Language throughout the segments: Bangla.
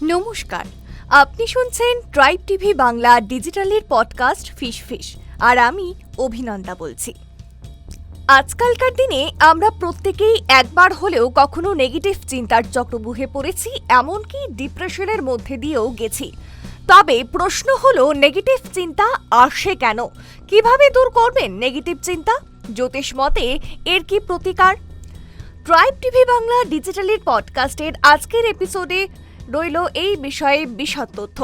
নমস্কার, আপনি শুনছেন ট্রাইব টিভি বাংলা ডিজিটালের পডকাস্ট ফিশ ফিশ, আর আমি অভিনন্দা বলছি। আজকালকার দিনে আমরা প্রত্যেকেই একবার হলেও কখনো নেগেটিভ চিন্তার চক্রব্যূহে পড়েছি, এমনকি ডিপ্রেশনের মধ্যে দিয়েও গেছি। তবে প্রশ্ন হলো, নেগেটিভ চিন্তা আসে কেন? কিভাবে দূর করবেন নেগেটিভ চিন্তা? জ্যোতিষ মতে এর কি প্রতিকার? ট্রাইব টিভি বাংলা ডিজিটালের পডকাস্টের আজকের এপিসোডে রইল এই বিষয়ে বিশদ তথ্য।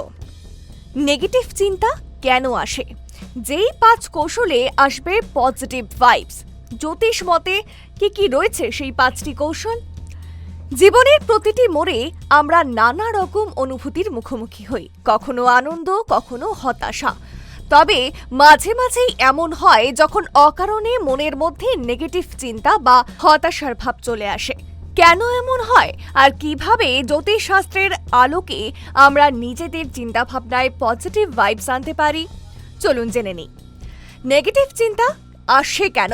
নেগেটিভ চিন্তা কেন আসে? যেই 5 কৌশলে আসবে পজিটিভ ভাইবস। জ্যোতিষ মতে কি রয়েছে সেই 5টি কৌশল? জীবনের প্রতিটি মোড়ে আমরা নানা রকম অনুভূতির মুখোমুখি হই, কখনো আনন্দ, কখনো হতাশা। তবে মাঝে মাঝেই এমন হয় যখন অকারণে মনের মধ্যে নেগেটিভ চিন্তা বা হতাশার ভাব চলে আসে। কেন এমন হয় আর কিভাবে জ্যোতিষশাস্ত্রের আলোকে আমরা নিজেদের চিন্তাভাবনায় পজিটিভ ভাইবস আনতে পারি, চলুন জেনে নিই। নেগেটিভ চিন্তা আসে কেন?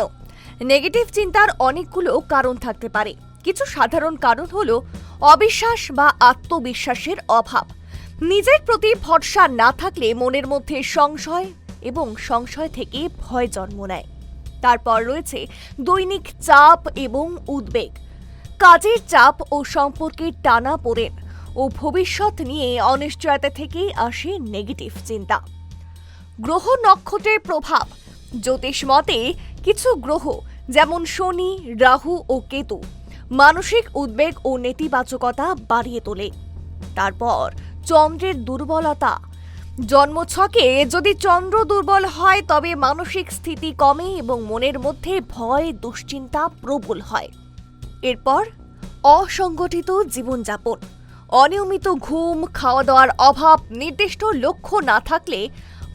নেগেটিভ চিন্তার অনেকগুলো কারণ থাকতে পারে। কিছু সাধারণ কারণ হলো অবিশ্বাস বা আত্মবিশ্বাসের অভাব। নিজের প্রতি ভরসা না থাকলে মনের মধ্যে সংশয় এবং সংশয় থেকে ভয় জন্ম নেয়। তারপর রয়েছে দৈনিক চাপ এবং উদ্বেগ। কাজের চাপ ও সম্পর্কের টানাপোড়েন ও ভবিষ্যৎ নিয়ে অনিশ্চয়তা থেকেই আসে নেগেটিভ চিন্তা। গ্রহ নক্ষত্রের প্রভাব। জ্যোতিষ মতে কিছু গ্রহ যেমন শনি, রাহু ও কেতু মানসিক উদ্বেগ ও নেতিবাচকতা বাড়িয়ে তোলে। তারপর চন্দ্রের দুর্বলতা। জন্মছকে যদি চন্দ্র দুর্বল হয় তবে মানসিক স্থিতি কমে এবং মনের মধ্যে ভয়, দুশ্চিন্তা প্রবল হয়। এরপর অসংগঠিত জীবনযাপন। অনিয়মিত ঘুম, খাওয়া দাওয়ার অভাব, নির্দিষ্ট লক্ষ্য না থাকলে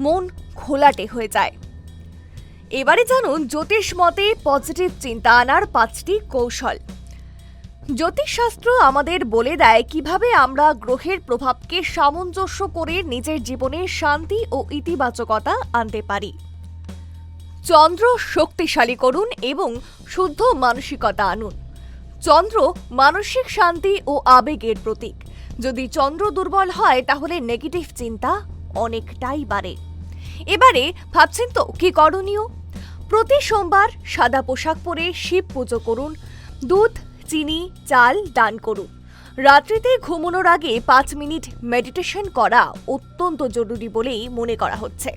মন ঘোলাটে হয়ে যায়। এবারে জানুন জ্যোতিষ মতে পজিটিভ চিন্তা আনার 5টি কৌশল। জ্যোতিষশাস্ত্র আমাদের বলে দেয় কিভাবে আমরা গ্রহের প্রভাবকে সামঞ্জস্য করে নিজের জীবনে শান্তি ও ইতিবাচকতা আনতে পারি। চন্দ্র শক্তিশালী করুন এবং শুদ্ধ মানসিকতা আনুন। চন্দ্র মানসিক শান্তি ও আবেগের প্রতীক। যদি চন্দ্র দুর্বল হয় তাহলে নেগেটিভ চিন্তা অনেকটাই বাড়ে। এবারে ভাবছেন তো কি করণীয়? প্রতি সোমবার সাদা পোশাক পরে শিব পুজো করুন। দুধ, চিনি, চাল দান করুন। রাত্রিতে ঘুমানোর আগে 5 মিনিট মেডিটেশন করা অত্যন্ত জরুরি বলেই মনে করা হচ্ছে।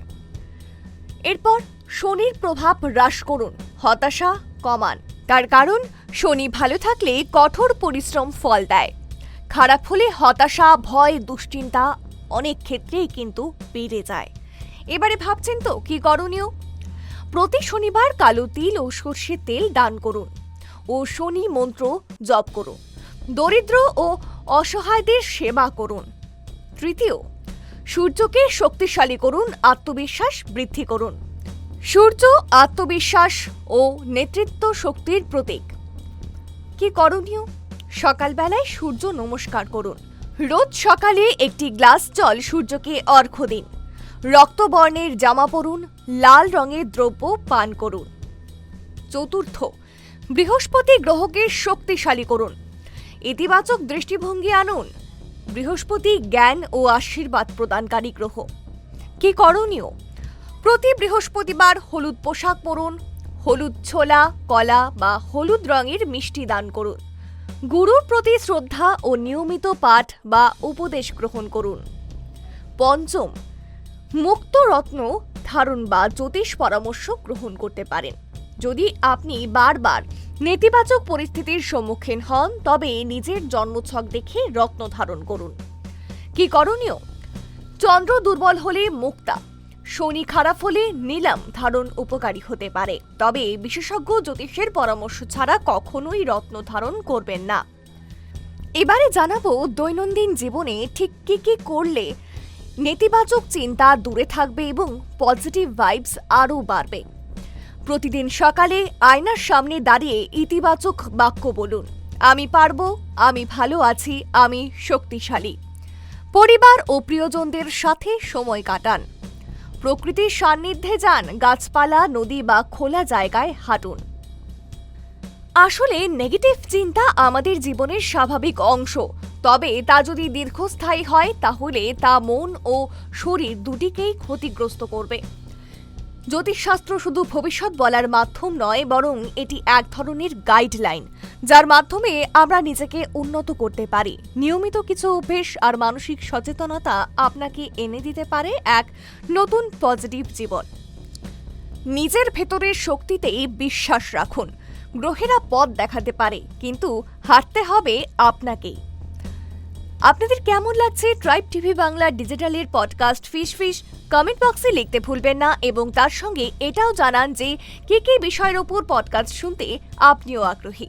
এরপর শনির প্রভাব হ্রাস করুন, হতাশা কমান। তার কারণ শনি ভালো থাকলে কঠোর পরিশ্রম ফল দেয়, খারাপ হলে হতাশা, ভয়, দুশ্চিন্তা অনেক ক্ষেত্রেই কিন্তু বেড়ে যায়। এবারে ভাবছেন তো কি করণীয়? প্রতি শনিবার কালো তিল ও সর্ষের তেল দান করুন ও শনি মন্ত্র জপ করুন। দরিদ্র ও অসহায়দের সেবা করুন। তৃতীয়, সূর্যকে শক্তিশালী করুন, আত্মবিশ্বাস বৃদ্ধি করুন। সূর্য আত্মবিশ্বাস ও নেতৃত্ব শক্তির প্রতীক। কি করণীয়? সকালবেলায় সূর্য নমস্কার করুন। রোজ সকালে একটি গ্লাস জল সূর্যকে অর্ঘ্য দিন। রক্তবর্ণের জামা পরুন, লাল রঙের দ্রব্য পান করুন। চতুর্থ, বৃহস্পতি গ্রহকে শক্তিশালী করুন। ইতিবাচক দৃষ্টিভঙ্গি আনুন। বৃহস্পতি জ্ঞান ও আশীর্বাদ প্রদানকারী গ্রহ। কি করণীয়? প্রতি বৃহস্পতিবার হলুদ পোশাক পরুন। হলুদ ছোলা, কলা বা হলুদ রঙের মিষ্টি দান করুন। গুরুর প্রতি শ্রদ্ধা ও নিয়মিত পাঠ বা উপদেশ গ্রহণ করুন। পঞ্চম, মুক্ত রত্ন ধারণ বা জ্যোতিষ পরামর্শ গ্রহণ করতে পারেন। যদি আপনি বারবার নেতিবাচক পরিস্থিতির সম্মুখীন হন তবে নিজের জন্মছক দেখে রত্ন ধারণ করুন। কি করণীয়? চন্দ্র দুর্বল হলে মুক্তা, শনি খারাপ হলে নীলাম ধারণ উপকারী হতে পারে। তবে বিশেষজ্ঞ জ্যোতিষের পরামর্শ ছাড়া কখনোই রত্ন ধারণ করবেন না। এবারে জানাবো দৈনন্দিন জীবনে ঠিক কি করলে নেতিবাচক চিন্তা দূরে থাকবে এবং পজিটিভ ভাইবস আরও বাড়বে। প্রতিদিন সকালে আয়নার সামনে দাঁড়িয়ে ইতিবাচক বাক্য বলুন। আমি পারবো, আমি ভালো আছি, আমি শক্তিশালী। পরিবার ও প্রিয়জনদের সাথে সময় কাটান। প্রকৃতির সান্নিধ্যে যান, গাছপালা, নদী বা খোলা জায়গায় হাঁটুন। আসলে নেগেটিভ চিন্তা আমাদের জীবনের স্বাভাবিক অংশ, তবে তা যদি দীর্ঘস্থায়ী হয় তাহলে তা মন ও শরীর দুটিকেই ক্ষতিগ্রস্ত করবে। জ্যোতিষশাস্ত্র শুধু ভবিষ্যৎ বলার মাধ্যম নয়, বরং এটি এক ধরনের গাইডলাইন, যার মাধ্যমে আমরা নিজেকে উন্নত করতে পারি। নিয়মিত কিছু অভ্যেস আর মানসিক সচেতনতা আপনাকে এনে দিতে পারে এক নতুন পজিটিভ জীবন। নিজের ভেতরের শক্তিতেই বিশ্বাস রাখুন। গ্রহেরা পথ দেখাতে পারে, কিন্তু হাঁটতে হবে আপনাকেই। আপনাদের কেমন লাগছে ট্রাইব টিভি বাংলা ডিজিটালের পডকাস্ট ফিশ ফিশ? কমেন্ট বক্সে লিখতে ভুলবেন না এবং তার সঙ্গে এটাও জানান যে কি কি বিষয়ের উপর পডকাস্ট শুনতে আপনিও আগ্রহী।